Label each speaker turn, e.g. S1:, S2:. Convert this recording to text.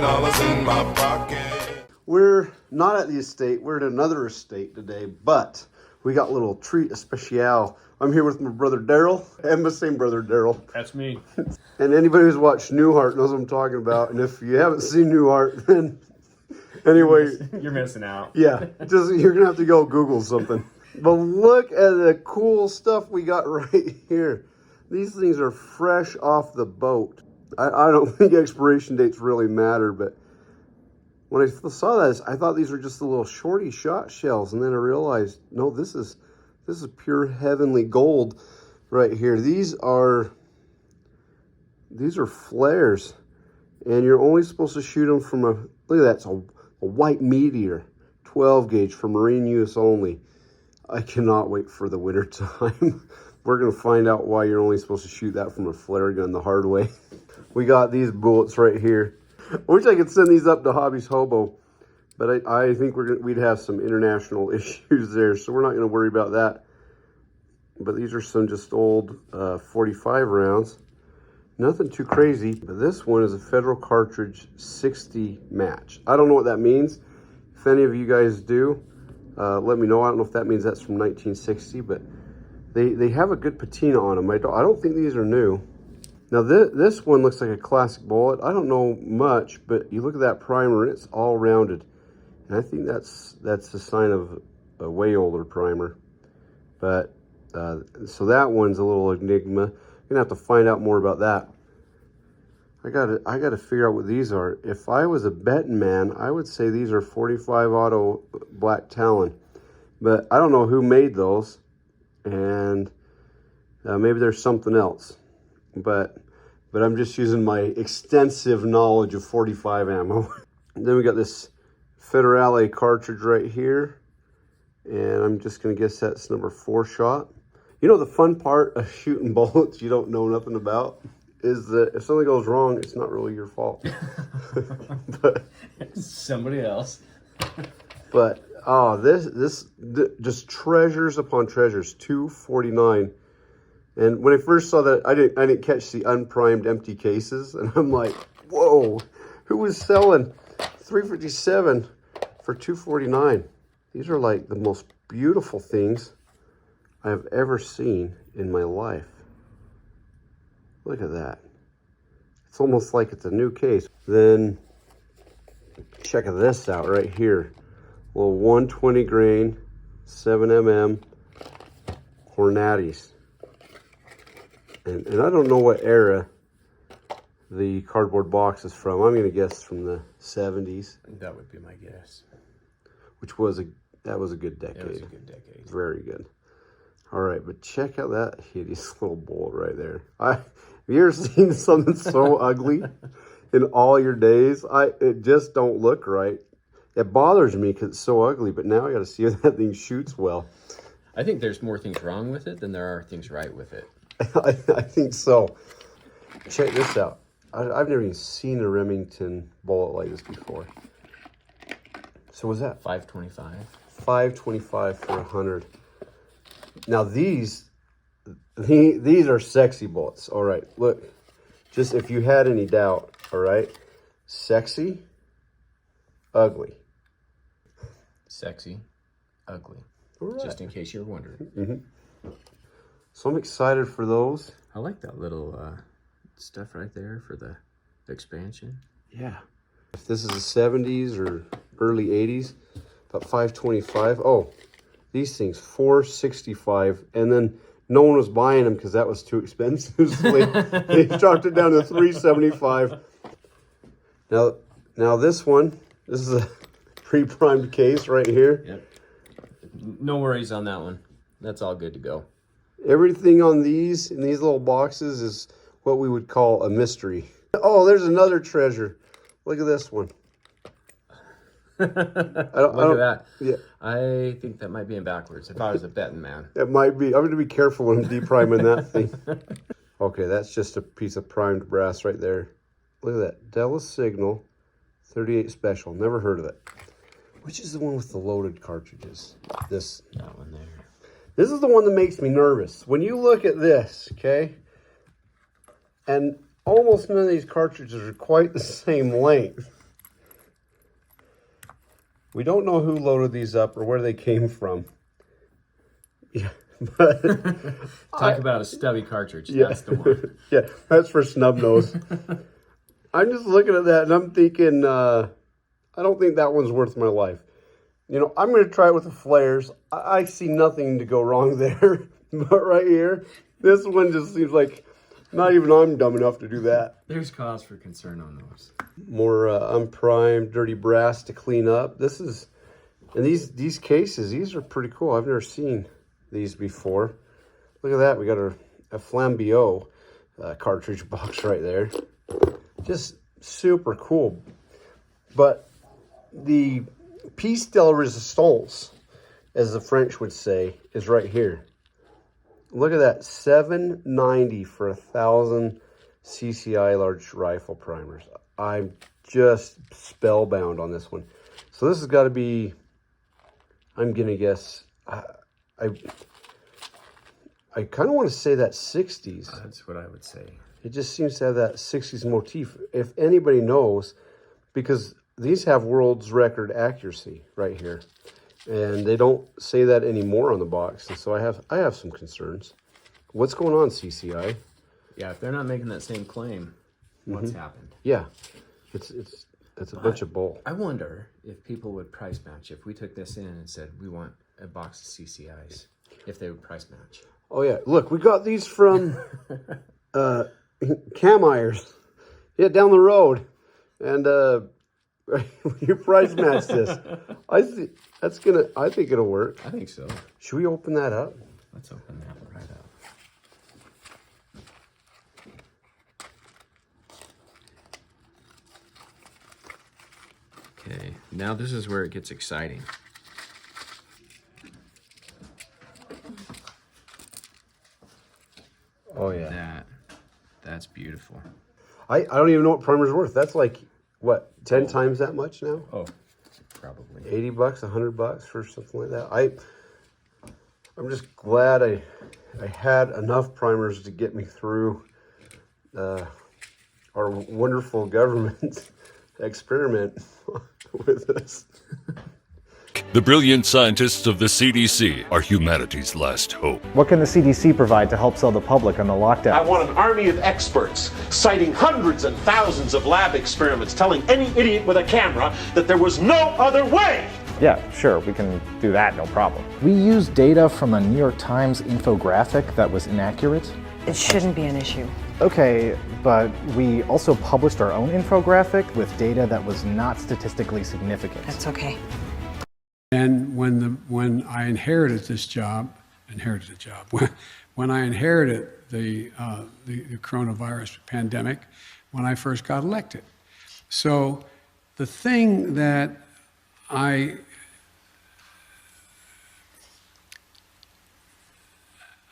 S1: $20 in my pocket.
S2: We're not at the estate. We're at another estate today, but we got a little treat especial. I'm here with my brother Daryl, and my same brother Daryl.
S3: That's me.
S2: And anybody who's watched Newhart knows what I'm talking about. And if you haven't seen Newhart, then anyway,
S3: You're missing out.
S2: yeah, just you're gonna have to go Google something. But look at the cool stuff we got right here. These things are fresh off the boat. I don't think expiration dates really matter, but when I saw this, I thought these were just the little shorty shot shells, and then I realized, no, this is pure heavenly gold right here. These are flares, and you're only supposed to shoot them from look at that, it's a white meteor, 12 gauge for marine use only. I cannot wait for the winter time. We're gonna find out why you're only supposed to shoot that from a flare gun the hard way. We got these bullets right here. I wish I could send these up to Hobby's Hobo, but I think we'd have some international issues there, so we're not going to worry about that. But these are some just old 45 rounds. Nothing too crazy, but this one is a Federal Cartridge 60 match. I don't know what that means. If any of you guys do, let me know. I don't know if that means that's from 1960, but they have a good patina on them. I don't think these are new. Now this one looks like a classic bullet. I don't know much, but you look at that primer, it's all rounded. And I think that's a sign of a way older primer. But, so that one's a little enigma. I'm gonna have to find out more about that. I gotta figure out what these are. If I was a betting man, I would say these are 45 auto black Talon. But I don't know who made those. And maybe there's something else. But I'm just using my extensive knowledge of 45 ammo. And then we got this Federale cartridge right here. And I'm just going to guess that's number 4 shot. You know, the fun part of shooting bullets you don't know nothing about is that if something goes wrong, it's not really your fault. But
S3: Somebody else.
S2: But, oh, this just treasures upon treasures, $249. And when I first saw that, I didn't catch the unprimed empty cases, and I'm like, whoa, who was selling $357 for $249? These are like the most beautiful things I've ever seen in my life. Look at that. It's almost like it's a new case. Then check this out right here. Well, 120 grain, 7mm Hornatis. And I don't know what era the cardboard box is from. I'm going to guess from the 70s.
S3: That would be my guess.
S2: That was a good decade.
S3: It was a good decade.
S2: Very good. All right, but check out that hideous little bullet right there. Have you ever seen something so ugly in all your days? It just don't look right. It bothers me because it's so ugly, but now I got to see if that thing shoots well.
S3: I think there's more things wrong with it than there are things right with it.
S2: I think so. Check this out. I've never even seen a Remington bullet like this before. So what's that?
S3: $525.
S2: $525 for 100. Now these are sexy bullets. All right, look. Just if you had any doubt, all right. Sexy, ugly.
S3: Sexy, ugly.
S2: Right.
S3: Just in case you're wondering.
S2: Mm-hmm. So I'm excited for those.
S3: I like that little stuff right there for the expansion.
S2: Yeah. If this is the 70s or early 80s, about $525. Oh, these things, $465. And then no one was buying them because that was too expensive. So they dropped it down to $375. Now this one, this is a pre-primed case right here.
S3: Yep. No worries on that one. That's all good to go.
S2: Everything on these, in these little boxes, is what we would call a mystery. Oh, there's another treasure. Look at this one.
S3: Look at that.
S2: Yeah.
S3: I think that might be in backwards if I was a betting man.
S2: It might be. I'm going to be careful when I'm de-priming that thing. Okay, that's just a piece of primed brass right there. Look at that. Della Signal 38 Special. Never heard of it. Which is the one with the loaded cartridges?
S3: That one there.
S2: This is the one that makes me nervous. When you look at this, okay, and almost none of these cartridges are quite the same length. We don't know who loaded these up or where they came from. Yeah, but
S3: Talk about a stubby cartridge.
S2: yeah,
S3: That's the one.
S2: yeah, that's for snub nose. I'm just looking at that and I'm thinking, I don't think that one's worth my life. You know, I'm going to try it with the flares. I see nothing to go wrong there. But right here, this one just seems like not even I'm dumb enough to do that.
S3: There's cause for concern on those.
S2: More unprimed, dirty brass to clean up. This is, and these cases, these are pretty cool. I've never seen these before. Look at that. We got a Flambeau cartridge box right there. Just super cool. But the piece de resistance, as the French would say, is right here. Look at that, $7.90 for 1,000 CCI large rifle primers. I'm just spellbound on this one. So this has got to be, I'm gonna guess, I kind of want to say that 60s.
S3: That's what I would say.
S2: It just seems to have that 60s motif. If anybody knows, because these have world's record accuracy right here. And they don't say that anymore on the box. And so I have some concerns. What's going on, CCI?
S3: Yeah, if they're not making that same claim, what's happened?
S2: Yeah, it's a bunch of bull.
S3: I wonder if people would price match if we took this in and said we want a box of CCIs, if they would price match.
S2: Oh yeah, look, we got these from Camires. Yeah, down the road. And you price match this. I think it'll work.
S3: I think so.
S2: Should we open that up?
S3: Let's open that right up. Okay, now this is where it gets exciting.
S2: Oh yeah.
S3: That's beautiful.
S2: I don't even know what primer's worth. That's like, what, 10 times that much now?
S3: Oh, probably.
S2: $80, $100 for something like that. I'm just glad I had enough primers to get me through our wonderful government experiment with this.
S1: The brilliant scientists of the CDC are humanity's last hope.
S4: What can the CDC provide to help sell the public on the lockdown?
S5: I want an army of experts citing hundreds and thousands of lab experiments, telling any idiot with a camera that there was no other way.
S4: Yeah, sure, we can do that, no problem. We used data from a New York Times infographic that was inaccurate.
S6: It shouldn't be an issue.
S4: Okay, but we also published our own infographic with data that was not statistically significant.
S6: That's okay.
S7: And when I inherited this job, when I inherited the coronavirus pandemic, when I first got elected. So the thing that I